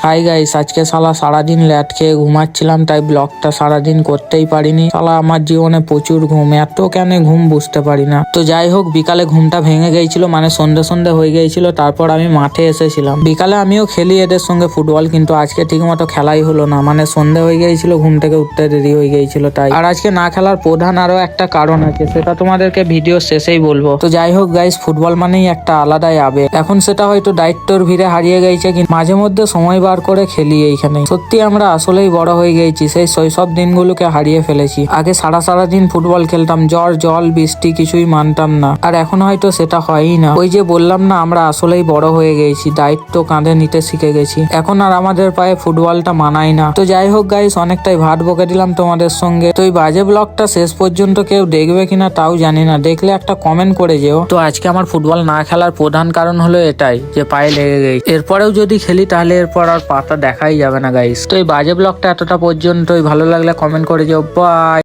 Hi guys, আজকে সারাদিন ল্যাট খেয়ে ঘুমাচ্ছিলাম, তাই ব্লগটা সারাদিন করতেই পারিনি। আমার জীবনে প্রচুর ঘুম, এত কেন ঘুম বুঝতে পারি না। তো যাই হোক, বিকালে ঘুমটা ভেঙে গেছিল, মানে সন্ধ্যে সন্ধ্যে হয়ে গিয়েছিল। তারপর আমি মাঠে এসেছিলাম। বিকালে আমিও খেলি এদের সঙ্গে ফুটবল, কিন্তু আজকে ঠিক মতো খেলাই হলো না, মানে সন্ধ্যে হয়ে গিয়েছিল, ঘুম থেকে উঠতে দেরি হয়ে গিয়েছিল তাই। আর আজকে না খেলার প্রধান আরো একটা কারণ আছে, সেটা তোমাদেরকে ভিডিও শেষেই বলবো। তো যাই হোক গাইস, ফুটবল মানেই একটা আলাদাই আবেগ। এখন সেটা হয়তো দায়িত্বর ভিড়ে হারিয়ে গেছে, কিন্তু মাঝে মধ্যে সময় বার করে খেলি এইখানে। সত্যি আমরা আসলেই বড় হয়ে গেছি, সেই শৈশব দিনগুলোকে হারিয়ে ফেলেছি। আগে সারা দিন ফুটবল খেলতাম, জল বৃষ্টি কিছুই মানতাম না, আর এখন হয়তো সেটা হয়ই না। ওই যে বললাম না, আমরা আসলেই বড় হয়ে গেছি, দায়িত্ব কাঁধে নিতে শিখে গেছি। এখন আর আমাদের পায়ে ফুটবলটা মানায় না। তো যাই হোক গাইস, অনেকটাই ভাট বকে দিলাম তোমাদের সঙ্গে। তো এই বাজে ব্লগটা শেষ পর্যন্ত কেউ দেখবে কিনা তাও জানি না, দেখলে একটা কমেন্ট করে যেও। তো আজকে আমার ফুটবল না খেলার প্রধান কারণ হলো এটাই, যে পায়ে লেগে গেছে। এরপরেও যদি খেলি তাহলে এরপর আর পাতা দেখাই যাবে না গাইস। তো এই বাজে ব্লগটা এতটা পর্যন্তই। ভালো লাগলে কমেন্ট করে যেও। বাই।